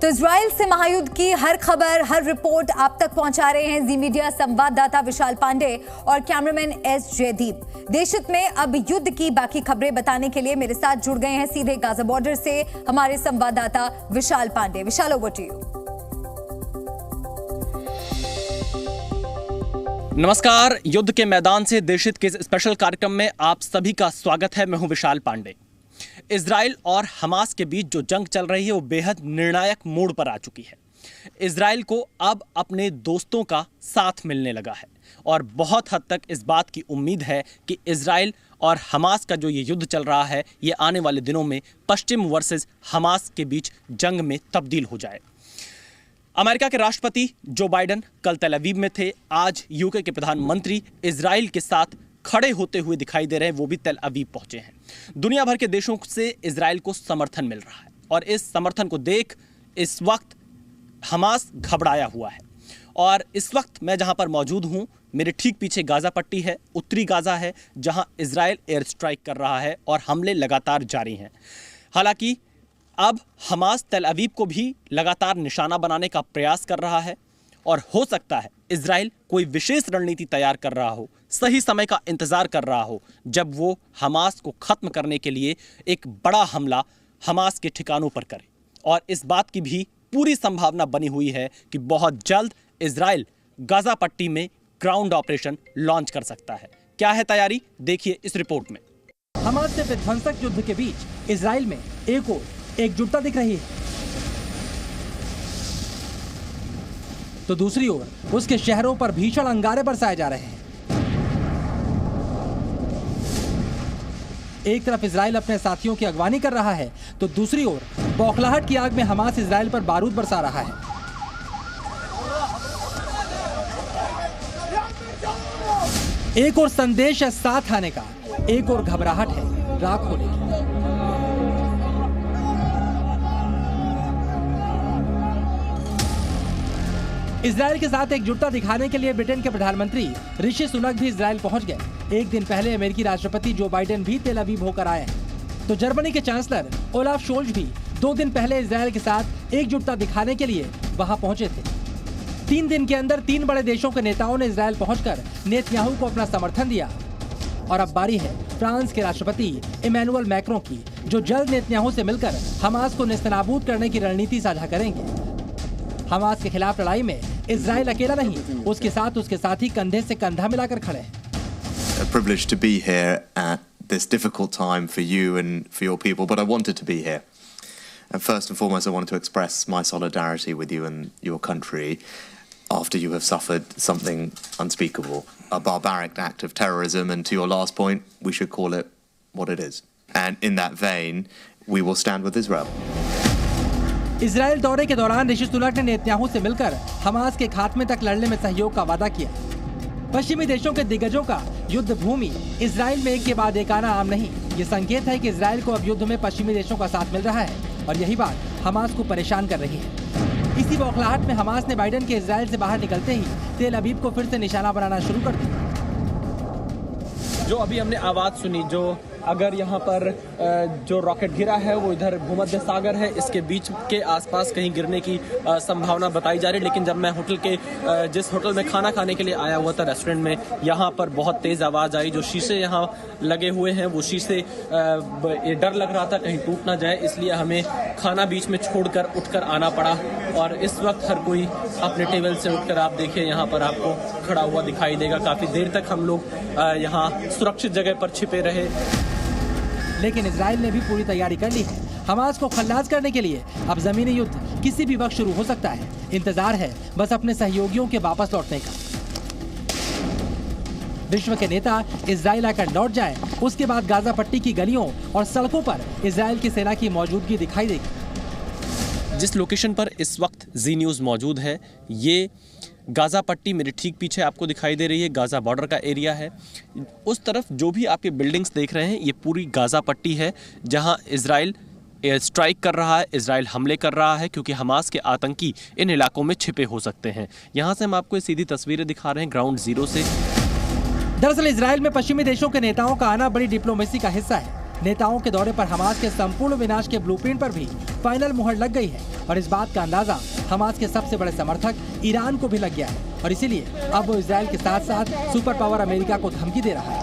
तो इजराइल से महायुद्ध की हर खबर, हर रिपोर्ट आप तक पहुंचा रहे हैं जी मीडिया संवाददाता विशाल पांडे और कैमरामैन एस जयदीप। देश हित में अब युद्ध की बाकी खबरें बताने के लिए मेरे साथ जुड़ गए हैं सीधे गाजा बॉर्डर से हमारे संवाददाता विशाल पांडे। विशाल, ओवर टू यू। नमस्कार, युद्ध के मैदान से देश हित के स्पेशल कार्यक्रम में आप सभी का स्वागत है। मैं हूं विशाल पांडे। इजराइल और हमास के बीच जो जंग चल रही है वो बेहद निर्णायक मोड़ पर आ चुकी है। इजराइल को अब अपने दोस्तों का साथ मिलने लगा है और बहुत हद तक इस बात की उम्मीद है कि इजराइल और हमास का जो ये युद्ध चल रहा है ये आने वाले दिनों में पश्चिम वर्सेस हमास के बीच जंग में तब्दील हो जाए। अमेरिका के राष्ट्रपति जो बाइडेन कल तेल अवीव में थे। आज यूके के प्रधानमंत्री इजराइल के साथ खड़े होते हुए दिखाई दे रहे हैं, वो भी तेल अवीव पहुंचे हैं। दुनिया भर के देशों से इजराइल को समर्थन मिल रहा है और इस समर्थन को देख इस वक्त हमास घबराया हुआ है। और इस वक्त मैं जहां पर मौजूद हूं, मेरे ठीक पीछे गाजा पट्टी है, उत्तरी गाजा है, जहां इजराइल एयर स्ट्राइक कर रहा है और हमले लगातार जारी हैं। हालांकि अब हमास तेल अवीव को भी लगातार निशाना बनाने का प्रयास कर रहा है और हो सकता है इजराइल कोई विशेष रणनीति तैयार कर रहा हो, सही समय का इंतजार कर रहा हो जब वो हमास को खत्म करने के लिए एक बड़ा हमला हमास के ठिकानों पर करे। और इस बात की भी पूरी संभावना बनी हुई है कि बहुत जल्द इजराइल गाजा पट्टी में ग्राउंड ऑपरेशन लॉन्च कर सकता है। क्या है तैयारी, देखिए इस रिपोर्ट में। हमास से विध्वंसक युद्ध के बीच इजराइल में एक और एकजुटता दिख रही है, तो दूसरी ओर उसके शहरों पर भीषण अंगारे बरसाए जा रहे हैं। एक तरफ इजराइल अपने साथियों की अगवानी कर रहा है, तो दूसरी ओर बौखलाहट की आग में हमास इजराइल पर बारूद बरसा रहा है। एक और संदेश है साथ आने का, एक और घबराहट है राख होने की। इजराइल के साथ एकजुटता दिखाने के लिए ब्रिटेन के प्रधानमंत्री ऋषि सुनक भी इजराइल पहुंच गए। एक दिन पहले अमेरिकी राष्ट्रपति जो बाइडेन भी तेल अवीव होकर आए हैं, तो जर्मनी के चांसलर ओलाफ शोल्ज भी 2 दिन पहले इजराइल के साथ एकजुटता दिखाने के लिए वहां पहुंचे थे। 3 दिन के अंदर 3 बड़े देशों के नेताओं ने इजराइल पहुंचकर नेतन्याहू को अपना समर्थन दिया। और अब बारी है फ्रांस के राष्ट्रपति इमैनुअल मैक्रों की, जो जल्द नेतन्याहू से मिलकर हमास को नेस्तनाबूद करने की रणनीति साझा करेंगे। हमास के खिलाफ लड़ाई में इजराइल अकेला नहीं, उसके साथ उसके साथी कंधे से कंधा मिलाकर खड़े हैं। A privilege to be here at this difficult time for you and for your people, but I wanted to be here. And first and foremost, I wanted to express my solidarity with you and your country after you have suffered something unspeakable, a barbaric act of terrorism, and to your last point, we should call it what it is. And in that vein, we will stand with Israel. Israel दौरे के दौरान ऋषि सुनक ने Netanyahu से मिलकर Hamas के खात्मे तक लड़ने में सहयोग का वादा किया। पश्चिमी देशों के दिग्गजों का युद्ध भूमि इजराइल में एक के बाद एक आना आम नहीं। ये संकेत है कि इजराइल को अब युद्ध में पश्चिमी देशों का साथ मिल रहा है और यही बात हमास को परेशान कर रही है। इसी बौखलाहट में हमास ने बाइडेन के इजराइल से बाहर निकलते ही तेल अवीव को फिर से निशाना बनाना शुरू कर दिया। जो अभी हमने आवाज सुनी, जो अगर यहाँ पर जो रॉकेट गिरा है वो इधर भूमध्य सागर है, इसके बीच के आसपास कहीं गिरने की संभावना बताई जा रही है। लेकिन जब मैं जिस होटल में खाना खाने के लिए आया हुआ था, रेस्टोरेंट में, यहाँ पर बहुत तेज आवाज आई। जो शीशे यहाँ लगे हुए हैं वो शीशे ये डर लग रहा था कहीं टूट ना जाए, इसलिए हमें खाना बीच में छोड़कर उठकर आना पड़ा। और इस वक्त हर कोई अपने टेबल से उठकर, आप देखिए यहाँ पर आपको खड़ा हुआ दिखाई देगा। काफी देर तक हम लोग यहाँ सुरक्षित जगह पर छिपे रहे। लेकिन इजराइल ने भी पूरी तैयारी कर ली है। हमास को खल्लास करने के लिए अब जमीनी युद्ध किसी भी वक्त शुरू हो सकता है। इंतजार है बस अपने सहयोगियों के वापस लौटने का। विश्व के नेता इजराइल आकर लौट जाए, उसके बाद गाजा पट्टी की गलियों और सड़कों पर इजराइल की सेना की मौजूदगी दिखाई देगी। जिस लोकेशन पर इस वक्त जी न्यूज़ मौजूद है, ये गाजा पट्टी मेरे ठीक पीछे आपको दिखाई दे रही है, गाजा बॉर्डर का एरिया है। उस तरफ जो भी आपके बिल्डिंग्स देख रहे हैं, ये पूरी गाजा पट्टी है जहां इजराइल एयर स्ट्राइक कर रहा है, इजराइल हमले कर रहा है, क्योंकि हमास के आतंकी इन इलाकों में छिपे हो सकते हैं। यहाँ से हम आपको सीधी तस्वीरें दिखा रहे हैं ग्राउंड जीरो से। दरअसल इजराइल में पश्चिमी देशों के नेताओं का आना बड़ी डिप्लोमेसी का हिस्सा है। नेताओं के दौरे पर हमास के संपूर्ण विनाश के ब्लूप्रिंट पर भी फाइनल मुहर लग गई है और इस बात का अंदाजा हमास के सबसे बड़े समर्थक ईरान को भी लग गया है और इसीलिए अब वो इजराइल के साथ साथ सुपर पावर अमेरिका को धमकी दे रहा है।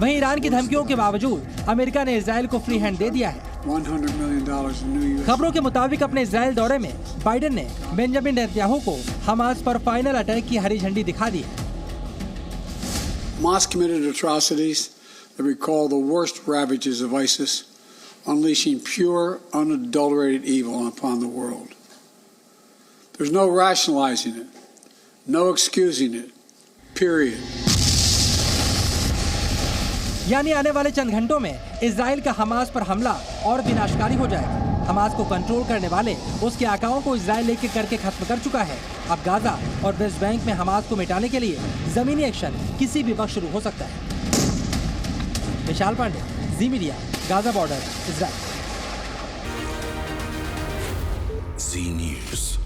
वहीं ईरान की धमकियों के बावजूद अमेरिका ने इजराइल को फ्री हैंड दे दिया है। $100 million खबरों के मुताबिक अपने इजराइल दौरे में बाइडेन ने बेंजामिन नेतन्याहू को हमास पर फाइनल अटैक की हरी झंडी दिखा दी है। Hamas committed atrocities that recall the worst ravages of ISIS, unleashing pure, unadulterated evil upon the world. There's no rationalizing it, no excusing it, period. यानी आने वाले चंद घंटों में इजराइल का हमास पर हमला और विनाशकारी हो जाएगा। हमास को कंट्रोल करने वाले उसके आकाओं को इजराइल एक एक करके खत्म कर चुका है। अब गाजा और वेस्ट बैंक में हमास को मिटाने के लिए जमीनी एक्शन किसी भी वक्त शुरू हो सकता है। Vishal Pandey, Zee Media, Gaza border, Israel. Z News.